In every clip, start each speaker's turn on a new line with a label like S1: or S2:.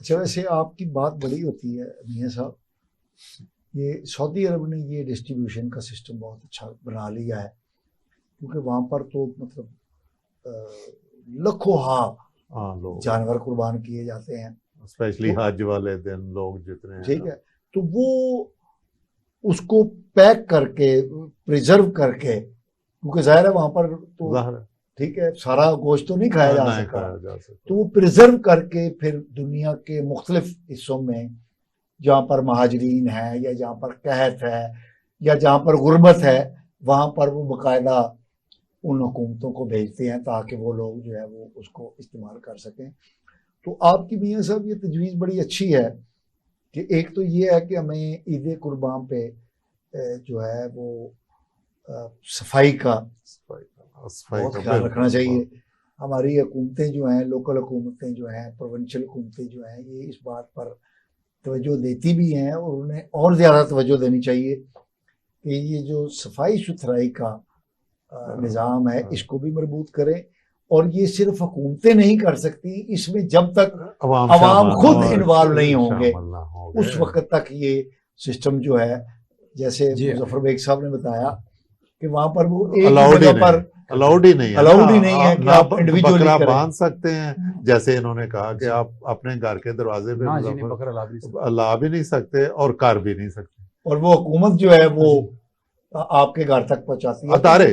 S1: अच्छा, वैसे आपकी बात बड़ी होती है मियां साहब, ये सऊदी अरब ने ये डिस्ट्रीब्यूशन का सिस्टम बहुत अच्छा बना लिया है, क्योंकि वहाँ पर तो मतलब लाखों
S2: लोग
S1: जानवर कुर्बान किए जाते हैं,
S2: स्पेशली
S1: तो
S2: हज वाले दिन लोग जितने हैं
S1: ठीक है, तो वो उसको पैक करके प्रिजर्व करके, क्योंकि जाहिर है वहाँ पर तो
S2: ज़ाहिर है,
S1: ठीक है सारा गोश्त तो नहीं खाया जा
S2: नहीं
S1: सकता,
S2: खाया जा सकता।
S1: तो वो प्रिजर्व करके फिर दुनिया के मुख्तलिफ हिस्सों में जहाँ पर महाजरीन है या जहाँ पर कहत है या जहाँ पर गुर्बत है, वहाँ पर वो बाकायदा उन हुकूमतों को भेजते हैं ताकि वो लोग जो है वो उसको इस्तेमाल कर सकें। तो आपकी मियां साहब ये तजवीज़ बड़ी अच्छी है कि एक तो ये है कि हमें ईद कुर्बान पे जो है वो सफाई का बहुत ख्याल रखना चाहिए। हमारी हुकूमतें जो हैं, लोकल हुकूमतें जो हैं, प्रोविंशियल हुकूमतें जो हैं, ये इस बात पर तवज्जो देती भी हैं और उन्हें और ज़्यादा तवज्जो देनी चाहिए कि ये जो सफाई सुथराई का निज़ाम है इसको भी मजबूत करें। और ये सिर्फ हुकूमतें नहीं कर सकती, इसमें जब तक अवाम खुद इन्वॉल्व नहीं होंगे उस वक्त तक ये सिस्टम जो है, जैसे मुजफ्फर बेग साहब ने बताया कि वहां पर वो एक जगह पर
S2: अलाउड ही नहीं
S1: है कि आप इंडिविजुअली
S2: बकरा बांध सकते हैं, जैसे इन्होंने कहा कि आप अपने घर के दरवाजे पे
S3: बकरा
S2: ला भी नहीं सकते और कर भी नहीं सकते,
S1: और वो हुकूमत जो है वो आपके घर तक पहुंचाती है।
S2: अदारे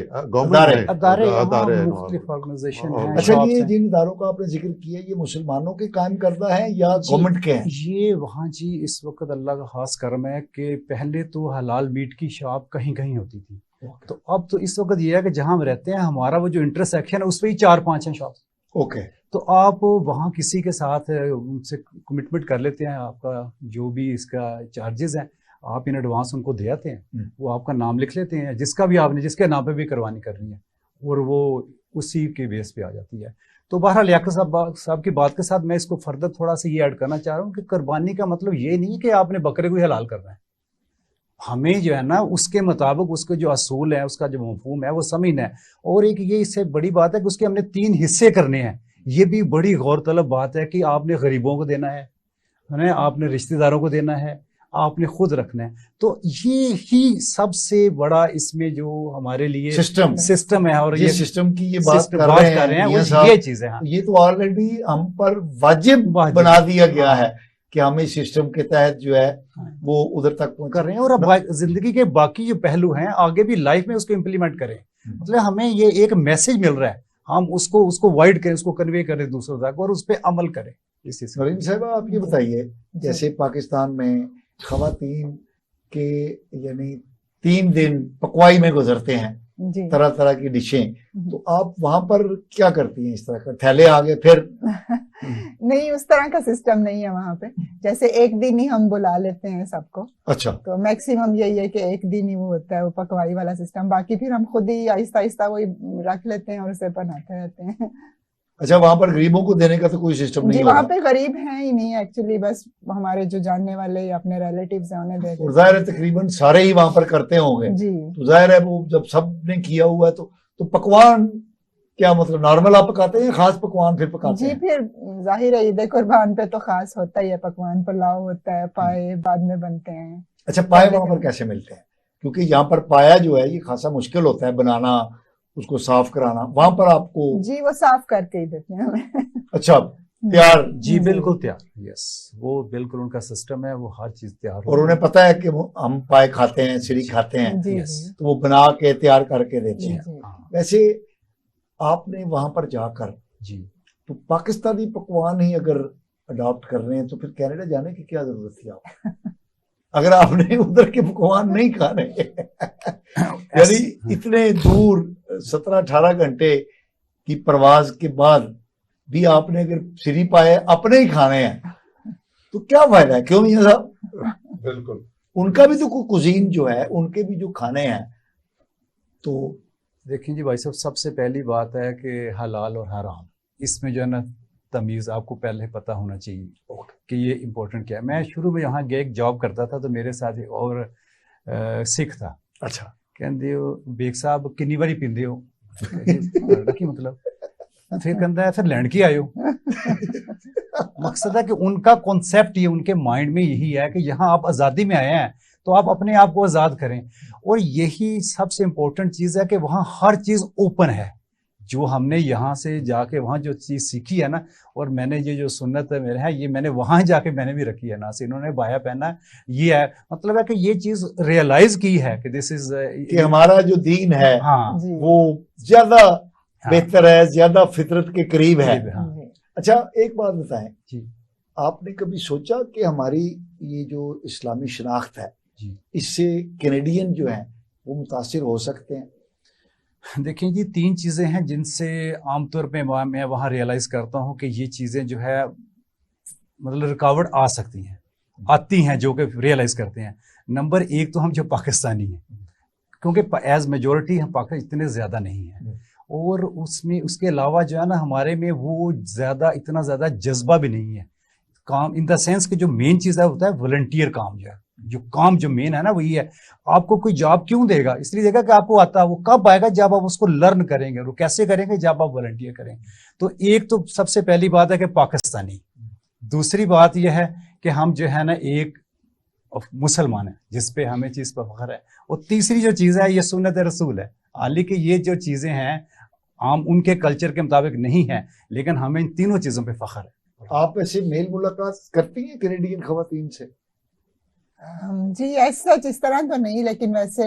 S3: ऑर्गेनाइजेशन।
S1: अच्छा, ये जिन इदारों का आपने जिक्र किया ये मुसलमानों के कायम करदा है या गवर्नमेंट के हैं?
S3: ये वहाँ जी इस वक्त अल्लाह का खास करम है कि पहले तो हलाल मीट की शॉप कहीं कहीं होती थी, तो अब तो इस वक्त ये है कि जहाँ हम रहते हैं हमारा वो जो इंटरसेक्शन है उस पर ही 4-5 हैं शॉप।
S1: ओके,
S3: तो आप वहाँ किसी के साथ उनसे कमिटमेंट कर लेते हैं, आपका जो भी इसका चार्जेस हैं आप इन एडवांस उनको दे आते हैं, वो आपका नाम लिख लेते हैं जिसका भी आपने जिसके नाम पे भी करवानी करनी है, और वो उसी के बेस पे आ जाती है। तो बहरहाल लियाकत साहब की बात के साथ मैं इसको फर्दर थोड़ा सा ये ऐड करना चाह रहा हूँ कि कुर्बानी का मतलब ये नहीं कि आपने बकरे को ही हलाल करना है, हमें जो है ना उसके मुताबिक उसके जो असूल है उसका जो मफहूम है वो समझना है। और एक ये इससे बड़ी बात है कि उसके हमने 3 हिस्से करने हैं, ये भी बड़ी गौरतलब बात है कि आपने गरीबों को देना है, आपने रिश्तेदारों को देना है, आपने खुद रखना है। तो ये ही सबसे बड़ा इसमें जो हमारे लिए सिस्टम है, और ये
S1: सिस्टम की ये बात कर रहे हैं
S3: ये चीजें हैं,
S1: ये तो ऑलरेडी हम पर वाजिब बना दिया गया है कि हम इस सिस्टम के तहत जो है वो उधर तक
S3: कर रहे हैं, और अब जिंदगी के बाकी जो पहलू हैं आगे भी लाइफ में उसको इम्प्लीमेंट करें। मतलब हमें ये एक मैसेज मिल रहा है, हम उसको वाइड करें, उसको कन्वे करें दूसरों तक और उस पर अमल करें।
S1: नरीन साहब आप ये बताइए, जैसे पाकिस्तान में खवातीन के यानी 3 दिन पकवाई में गुजरते हैं, तरह तरह की डिशें, तो आप वहां पर क्या करती हैं? इस तरह का थैले आ गए फिर?
S4: नहीं, उस तरह का सिस्टम नहीं है वहां पे, जैसे एक दिन ही हम बुला लेते हैं सबको।
S1: अच्छा,
S4: तो मैक्सिमम यही है कि एक दिन ही वो होता है वो पकवाई वाला सिस्टम, बाकी फिर हम खुद ही आहिस्ता आहिस्ता वही रख लेते हैं और उसे बनाते रहते हैं।
S1: अच्छा, वहां पर गरीबों को देने का तो कोई सिस्टम नहीं?
S4: वहां पे गरीब हैं ही नहीं एक्चुअली, बस हमारे जो जानने वाले अपने रिलेटिव्स हैं उन्हें दे देते हैं।
S1: जाहिर है तकरीबन सारे ही वहां पर करते होंगे
S4: जी,
S1: तो जाहिर है वो जब सब ने किया हुआ है तो पकवान क्या मतलब नॉर्मल आप पकाते हैं, खास पकवान फिर पकाते हैं?
S4: जी, फिर जाहिर है ईद कुर्बान पे तो खास होता ही है पकवान, पुलाव होता है, पाए बाद में बनते हैं।
S1: अच्छा, पाए वहां पर कैसे मिलते हैं? क्योंकि यहाँ पर पाया जो है ये खासा मुश्किल होता है बनाना, उसको साफ कराना, वहां पर आपको?
S4: जी, वो साफ करके ही देते हैं हमें।
S1: अच्छा, तैयार?
S3: जी बिल्कुल तैयार, यस, वो बिल्कुल उनका सिस्टम है, वो हर चीज तैयार।
S1: और उन्हें पता है कि हम पाए खाते हैं, सिरी खाते हैं, तो वो बना के तैयार करके देते हैं। वैसे आपने वहां पर जाकर
S3: जी
S1: तो पाकिस्तानी पकवान ही अगर अडॉप्ट कर रहे हैं तो फिर कनाडा जाने की क्या जरूरत थी आप अगर आपने उधर के पकवान नहीं खाने? यानी इतने दूर 17-18 घंटे की प्रवास के बाद भी आपने अगर सिरी पाए अपने ही खाने हैं तो क्या फायदा है? क्यों मियां साहब?
S2: बिल्कुल,
S1: उनका भी तो कुजीन जो है, उनके भी जो खाने हैं। तो
S3: देखिए जी भाई साहब, सबसे पहली बात है कि हलाल और हराम, इसमें जो है ना तमीज़ आपको पहले पता होना चाहिए कि ये इम्पोर्टेंट क्या है। मैं शुरू में यहाँ एक जॉब करता था तो मेरे साथ और सिख था।
S1: अच्छा,
S3: कहते हो बेग साहब कितनी बारी पींदे हो? की मतलब फिर कहता है फिर लैंड की आयो। मकसद है कि उनका कॉन्सेप्ट ये उनके माइंड में यही है कि यहाँ आप आज़ादी में आए हैं तो आप अपने आप को आज़ाद करें। और यही सबसे इम्पोर्टेंट चीज़ है कि वहाँ हर चीज़ ओपन है। जो हमने यहाँ से जाके वहाँ जो चीज़ सीखी है ना, और मैंने ये जो सुन्नत है मेरे है, ये मैंने वहाँ जाके मैंने भी रखी है ना, से इन्होंने बाया पहना है, ये है मतलब है कि ये चीज़ रियलाइज की है कि दिस इज
S1: कि हमारा जो दीन है
S3: हाँ
S4: जी
S1: वो ज्यादा
S3: हाँ,
S1: बेहतर है, ज्यादा फितरत के करीब है।
S3: हाँ,
S4: जी।
S1: अच्छा, एक बात बताएं,
S3: जी
S1: आपने कभी सोचा कि हमारी ये जो इस्लामी शनाख्त है
S3: जी।
S1: इससे कैनेडियन जो है वो मुतासिर हो सकते हैं?
S3: देखिए जी, 3 चीज़ें हैं जिनसे आमतौर पे मैं वहाँ रियलाइज़ करता हूँ कि ये चीज़ें जो है मतलब रुकावट आ सकती हैं, आती हैं, जो कि रियलाइज़ करते हैं। नंबर 1 तो हम जो पाकिस्तानी हैं, क्योंकि एज मेजोरिटी हम पाकिस्तान इतने ज़्यादा नहीं हैं, और उसमें उसके अलावा जो है ना हमारे में वो ज़्यादा इतना ज़्यादा जज्बा भी नहीं है काम, इन द सेंस कि जो मेन चीज़ है होता है वॉलंटियर काम, जो काम जो मेन है ना वही है। आपको कोई जॉब क्यों देगा? इसलिए देगा कि आपको आता है। वो कब आएगा? जब आप उसको लर्न करेंगे। वो कैसे करेंगे? जब आप वॉलंटियर करेंगे। तो एक तो सबसे पहली बात है कि पाकिस्तानी। दूसरी बात यह है कि हम जो है ना एक मुसलमान है, जिस पे हमें चीज़ पर फख्र है। और तीसरी जो चीज़ है ये सुन्नत रसूल है। हालांकि ये जो चीज़ें हैं आम उनके कल्चर के मुताबिक नहीं है, लेकिन हमें इन तीनों चीज़ों पे फख्र है।
S1: आप ऐसे मेल मुलाकात करती हैं कैनेडियन खवातीन से?
S4: जी ऐसा इस तरह तो नहीं, लेकिन वैसे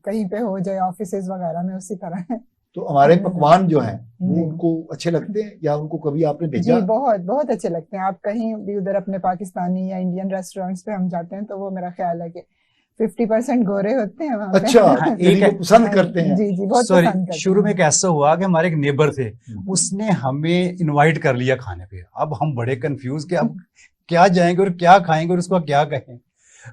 S4: कहीं पे हो जाए ऑफिसेज वगैरह में उसी तरह है।
S1: तो हमारे पकवान जो हैं वो
S4: जी।
S1: उनको अच्छे लगते हैं या उनको कभी आपने
S4: जी
S1: भेजा?
S4: बहुत बहुत अच्छे लगते हैं। आप कहीं भी उधर अपने पाकिस्तानी या इंडियन रेस्टोरेंट्स पे हम जाते हैं तो वो मेरा ख्याल है कि 50% गोरे होते हैं वहाँ पे।
S1: अच्छा,
S3: हाँ,
S1: यानी
S3: एक
S1: वो
S3: है।
S1: पसंद करते हैं।
S4: जी जी बहुत
S3: सॉरी,
S4: पसंद करते
S3: शुरू में
S4: हैं।
S3: एक ऐसा हुआ कि हमारे एक नेबर थे, उसने हमें इनवाइट कर लिया खाने पे। अब हम बड़े कंफ्यूज कि अब क्या जाएंगे और क्या खाएंगे और उसको क्या कहें।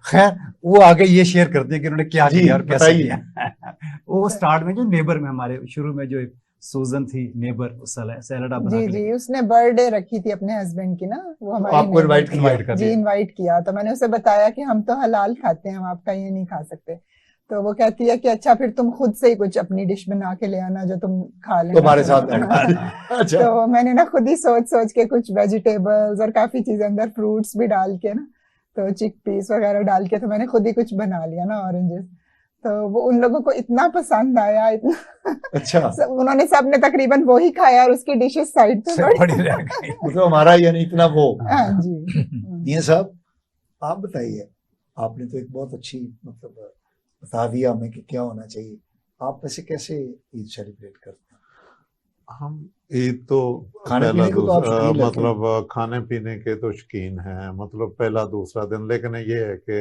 S3: खैर वो आगे ये शेयर करते हैं कि उन्होंने क्या
S1: जी,
S3: किया और कैसे
S1: बताइए।
S3: किया। वो स्टार्ट में जो नेबर में हमारे शुरू में जो एक सूजन थी नेबर, सैलड आप बना
S4: जी
S3: के
S4: जी
S3: लेके
S4: उसने बर्थडे रखी थी अपने हस्बैंड की ना, वो हमारी
S1: आपको
S4: neighbor
S1: इनवाइट
S4: थी।
S1: किया?
S3: इनवाइट कर
S4: जी
S3: दिया।
S4: इनवाइट किया तो मैंने उसे बताया कि हम तो हलाल खाते हैं, हम आपका ये नहीं खा सकते। तो वो कहती है कि अच्छा फिर तुम खुद से ही कुछ अपनी डिश बना के ले आना जो तुम खा लेना।
S1: तुम्हारे साथ
S3: हाँ,
S1: बैठ अच्छा,
S4: तो मैंने ना खुद ही सोच सोच के कुछ वेजिटेबल्स और काफी चीजें अंदर फ्रूट्स भी डाल के ना, तो चिक पीस वगैरह डाल के, तो मैंने खुद ही कुछ बना लिया ना, ऑरेंजेस। तो वो उन लोगों को इतना पसंद आया, इतना
S1: अच्छा,
S4: उन्होंने सबने तकरीबन वो ही खाया और उसकी डिशेस साइड पे
S3: से पड़ी रह गई।
S1: मतलब हमारा यानी इतना वो।
S4: हाँ जी।
S1: ये साहब आप बताइए, आपने तो एक बहुत अच्छी मतलब बता दिया हमें कि क्या होना चाहिए। आप वैसे कैसे ईद सेलिब्रेट करते हैं?
S2: हम ईद तो
S1: खाने
S2: पहला
S1: पीने को तो आप
S2: दूसरा
S1: शौकीन लगते हैं।
S2: मतलब खाने पीने के तो शौकीन हैं, मतलब पहला दूसरा दिन। लेकिन ये है कि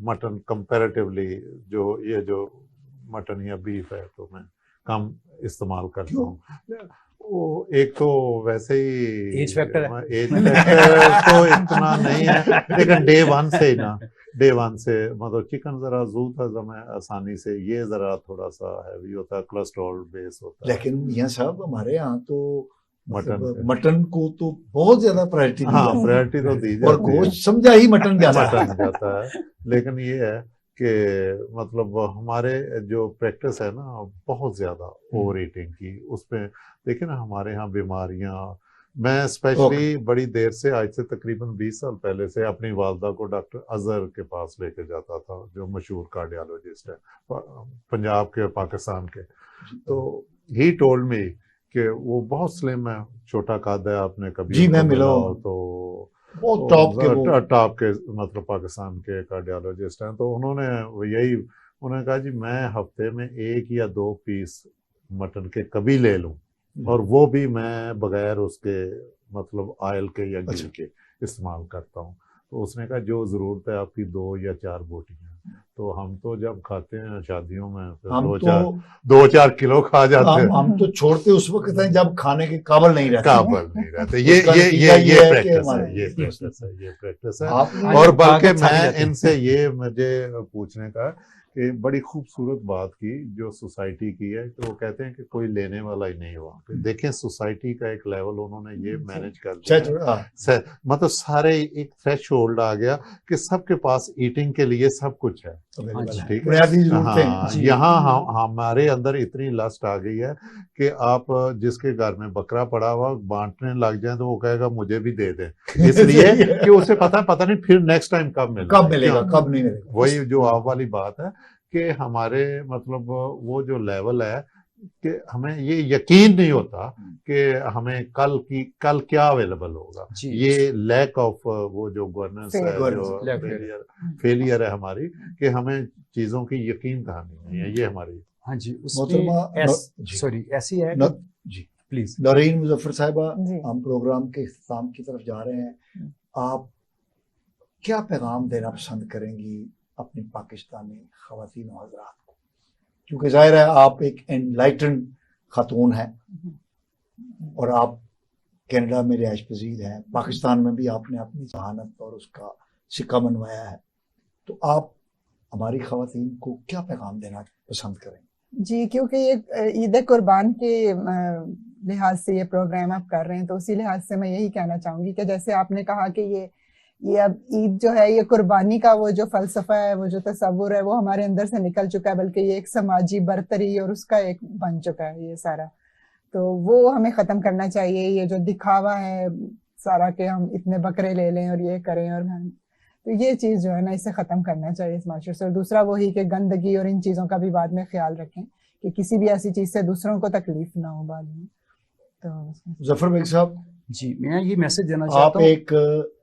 S2: मटन कंपैरेटिवली जो मटन या बीफ है तो मैं कम इस्तेमाल करता
S1: क्यों?
S2: हूँ। वो एक तो वैसे ही
S3: एज फैक्टर है।
S2: एज फैक्टर तो इतना नहीं है, लेकिन डे वन से मतलब चिकन जरा जूत हजम है आसानी से, ये जरा थोड़ा सा हैवी होता है, कोलेस्ट्रॉल बेस होता है।
S1: लेकिन यहाँ साहब हमारे यहाँ तो मतलब
S2: मटन
S1: मटन को तो बहुत ज्यादा प्रायोरिटी दी
S2: हाँ
S1: जाती है
S2: प्रायोरिटी तो दी
S1: और
S2: जाती है,
S1: गोश्त समझा ही मटन जाता है।
S2: मटन जाता है। लेकिन ये है कि मतलब हमारे जो प्रैक्टिस है ना बहुत ज्यादा ओवर ईटिंग की, उसमें देखिए ना हमारे यहाँ बीमारियां। मैं स्पेशली बड़ी देर से, आज से तकरीबन 20 साल पहले से अपनी वालदा को डॉक्टर अजहर के पास लेके जाता था, जो मशहूर कार्डियोलॉजिस्ट है पंजाब के पाकिस्तान के। तो ही टोल्ड मी कि वो बहुत स्लिम है, छोटा कद है, आपने कभी
S1: जी, मैं
S2: उनको
S1: मिला
S2: मिला
S1: हूं।
S2: हो तो
S1: बहुत टॉप के वो।
S2: टॉप के मतलब पाकिस्तान के कार्डियोलॉजिस्ट हैं। तो उन्होंने कहा जी मैं हफ्ते में 1 या 2 पीस मटन के कभी ले लूं, और वो भी मैं बगैर उसके मतलब ऑयल के या घी के इस्तेमाल करता हूँ। तो उसने कहा जो ज़रूरत है आपकी 2 या 4 बोटियां। तो हम तो जब खाते हैं शादियों में तो
S1: हम
S2: 2-4 किलो खा जाते हैं।
S1: हम तो छोड़ते उस वक्त हैं जब खाने के काबिल नहीं रहते।
S2: काबल नहीं रहते।
S1: उसका नतीजा
S2: ये
S1: है कि
S2: प्रैक्टिस है,
S1: हमारे-
S2: ये प्रैक्टिस है।
S1: आपने
S2: और
S3: खा
S2: बल्कि
S3: के थक
S2: मैं
S3: जाते हैं।
S2: इनसे ये मुझे पूछने का कि बड़ी खूबसूरत बात की जो सोसाइटी की है कि वो कहते हैं कि कोई लेने वाला ही नहीं वहाँ पे। देखें सोसाइटी का एक लेवल उन्होंने ये मैनेज कर दिया है। मतलब सारे एक थ्रेशोल्ड आ गया कि सबके पास ईटिंग के लिए सब कुछ है।
S1: अवेलेबल
S3: जी,
S1: है,
S2: ठीक है।
S1: बुनियादी जरूरतें।
S2: हाँ,
S3: जी,
S2: यहाँ
S3: जी।
S2: हमारे अंदर इतनी लस्ट आ गई है कि आप जिसके घर में बकरा पड़ा हुआ बांटने लग जाए तो वो कहेगा मुझे भी दे दे, इसलिए
S1: सही है।
S2: कि उसे पता नहीं फिर नेक्स्ट टाइम कब मिलना
S1: कब
S2: है,
S1: मिलेगा,
S2: क्यों?
S1: कब नहीं मिलेगा।
S2: वही जो आप वाली बात है कि हमारे मतलब वो जो लेवल है कि हमें ये यकीन नहीं होता कि हमें कल क्या अवेलेबल होगा।
S3: जी,
S2: ये लैक ऑफ वो जो गवर्नेंस है,
S1: Governance,
S2: जो
S3: lack of-
S2: फेलियर है हमारी, कि हमें चीजों की यकीन दहानी नहीं है, ये हमारी।
S3: हाँ जी,
S1: मोहतरमा
S3: उसमें
S1: जी
S3: सॉरी ऐसी है
S1: न,
S3: कि
S1: जी
S3: प्लीज।
S1: नौरीन मुजफ्फर साहिबा,
S4: जी।
S1: हम प्रोग्राम के इख्तिताम की तरफ जा रहे हैं। आप क्या पैगाम देना पसंद करेंगी अपनी पाकिस्तानी ख़वातीन और हज़रात को, क्योंकि जाहिर है आप एक एनलाइटन खातून हैं और आप कनाडा में रिहाइश पजीर हैं, पाकिस्तान में भी आपने अपनी जहानत और उसका सिक्का मनवाया है, तो आप हमारी ख़वातीन को क्या पैगाम देना पसंद करेंगे?
S4: जी, क्योंकि ये ईद कुर्बान के लिहाज से ये प्रोग्राम आप कर रहे हैं, तो उसी लिहाज से मैं यही कहना चाहूँगी कि जैसे आपने कहा कि ये अब ईद जो है, ये कुर्बानी का वो जो फ़लसफ़ा है, वो जो तसव्वुर है, वो हमारे अंदर से निकल चुका है, बल्कि ये एक समाजी बरतरी और उसका एक बन चुका है ये सारा। तो वो हमें ख़त्म करना चाहिए, ये जो दिखावा है सारा कि हम इतने बकरे ले लें और ये करें और हम, तो ये चीज़ जो है ना, इसे ख़त्म करना चाहिए इस माशरे से। और दूसरा वही कि गंदगी और इन चीज़ों का भी बाद में ख्याल रखें कि किसी भी ऐसी चीज़ से दूसरों को तकलीफ ना हो बाद में। तो
S1: जफर बेग साहब,
S3: जी, मैं ये मैसेज देना
S1: आप
S3: चाहता हूँ।
S1: एक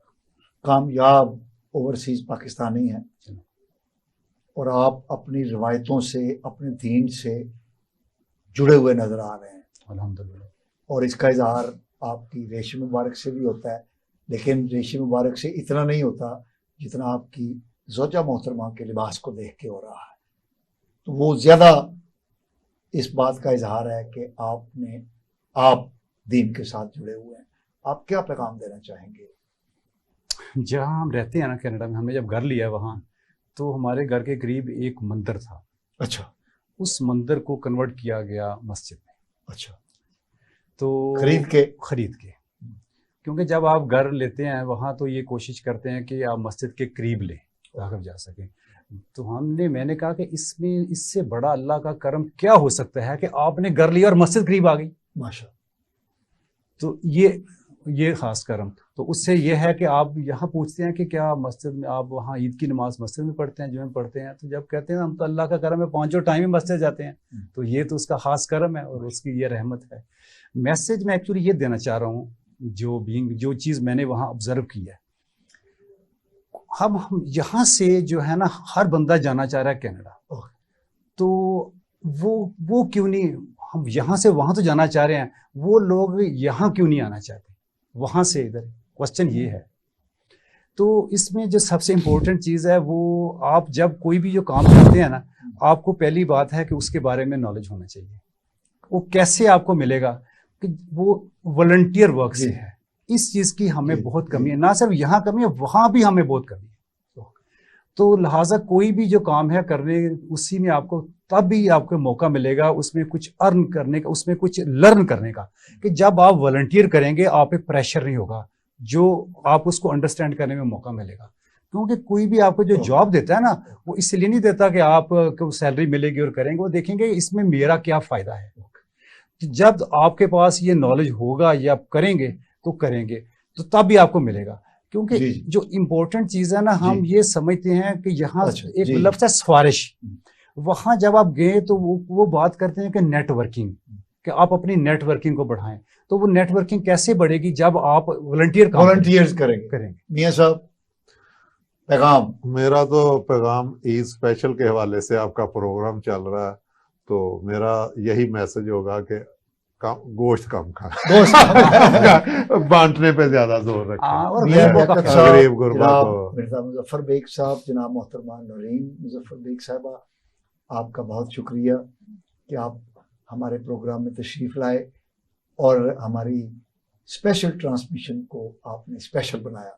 S1: कामयाब ओवरसीज पाकिस्तानी हैं और आप अपनी रिवायतों से, अपने दीन से जुड़े हुए नजर आ रहे हैं,
S3: अल्हम्दुलिल्लाह।
S1: और इसका इजहार आपकी रेशम मुबारक से भी होता है, लेकिन रेशम मुबारक से इतना नहीं होता जितना आपकी ज़ौजा मोहतरमा के लिबास को देख के हो रहा है। तो वो ज़्यादा इस बात का इजहार है कि आप दीन के साथ जुड़े हुए हैं। आप क्या पैगाम देना चाहेंगे?
S3: जहाँ हम रहते हैं ना कनाडा में, हमने जब घर लिया वहाँ, तो हमारे घर के करीब एक मंदिर था।
S1: अच्छा
S3: उस मंदिर को कन्वर्ट किया गया मस्जिद में।
S1: अच्छा,
S3: तो
S1: खरीद के
S3: क्योंकि जब आप घर लेते हैं वहाँ, तो ये कोशिश करते हैं कि आप मस्जिद के करीब लें ताकि जा सकें। तो मैंने कहा कि इसमें इससे बड़ा अल्लाह का करम क्या हो सकता है कि आपने घर लिया और मस्जिद करीब आ गई।
S1: माशा।
S3: तो ये खास करम। तो उससे ये है कि आप यहाँ पूछते हैं कि क्या मस्जिद में आप वहाँ ईद की नमाज मस्जिद में पढ़ते हैं, जुमे में पढ़ते हैं, तो जब कहते हैं हम तो अल्लाह का करम है, पांचों टाइम ही मस्जिद जाते हैं, तो ये तो उसका खास करम है और उसकी ये रहमत है। मैसेज में एक्चुअली ये देना चाह रहा हूँ, जो चीज़ मैंने वहाँ ऑब्जर्व की है, हम यहाँ से जो है ना, हर बंदा जाना चाह रहा है कनाडा, तो वो क्यों नहीं, हम यहाँ से वहाँ तो जाना चाह रहे हैं, वो लोग यहाँ क्यों नहीं आना चाहते वहाँ से इधर? क्वेश्चन ये है। तो इसमें जो सबसे इम्पोर्टेंट चीज़ है, वो आप जब कोई भी जो काम करते हैं ना, आपको पहली बात है कि उसके बारे में नॉलेज होना चाहिए। वो कैसे आपको मिलेगा कि वो वॉलंटियर वर्क से है। इस चीज़ की हमें बहुत कमी है, ना सिर्फ यहाँ कमी है, वहाँ भी हमें बहुत कमी है। तो लिहाजा कोई भी जो काम है करने, उसी में आपको तब भी आपको मौका मिलेगा उसमें कुछ अर्न करने का, उसमें कुछ लर्न करने का, कि जब आप वॉलंटियर करेंगे आप पे प्रेशर नहीं होगा, जो आप उसको अंडरस्टैंड करने में मौका मिलेगा। क्योंकि कोई भी आपको जो जॉब देता है ना, वो इसलिए नहीं देता कि आपको सैलरी मिलेगी और करेंगे, वो देखेंगे इसमें मेरा क्या फ़ायदा है। जब आपके पास ये नॉलेज होगा या करेंगे तो करेंगे, तो तब भी आपको मिलेगा। क्योंकि जो इम्पोर्टेंट चीज़ है ना, हम ये समझते हैं कि यहाँ एक लफ्ज़ है सिफारिश, वहाँ जब आप गए तो वो बात करते हैं कि नेटवर्किंग, कि आप अपनी नेटवर्किंग को बढ़ाएं। तो वो नेटवर्किंग कैसे बढ़ेगी? जब आप वॉलंटियर्स करेंगे।
S1: मियां साहब, पैगाम?
S2: मेरा तो पैगाम ईद स्पेशल के हवाले से, आपका प्रोग्राम चल रहा है, तो मेरा यही मैसेज होगा कि गोश्त कम खा, बांटने पे ज्यादा जोर रखें
S3: और
S2: गरीब गुरबा को।
S1: मिर्जा मुजफ्फर बेग साहब, जनाब मोहतरमा नौरीन मुजफ्फर बेग साहबा, आपका बहुत शुक्रिया कि आप हमारे प्रोग्राम में तशरीफ़ लाए और हमारी स्पेशल ट्रांसमिशन को आपने स्पेशल बनाया।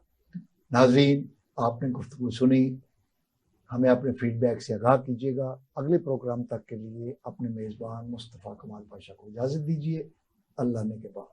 S1: नाज़रीन, आपने गुफ्तगू सुनी, हमें अपने फीडबैक से आगाह कीजिएगा। अगले प्रोग्राम तक के लिए अपने मेज़बान मुस्तफ़ा कमाल पाशा को इजाज़त दीजिए। अल्लाह ने के बाद।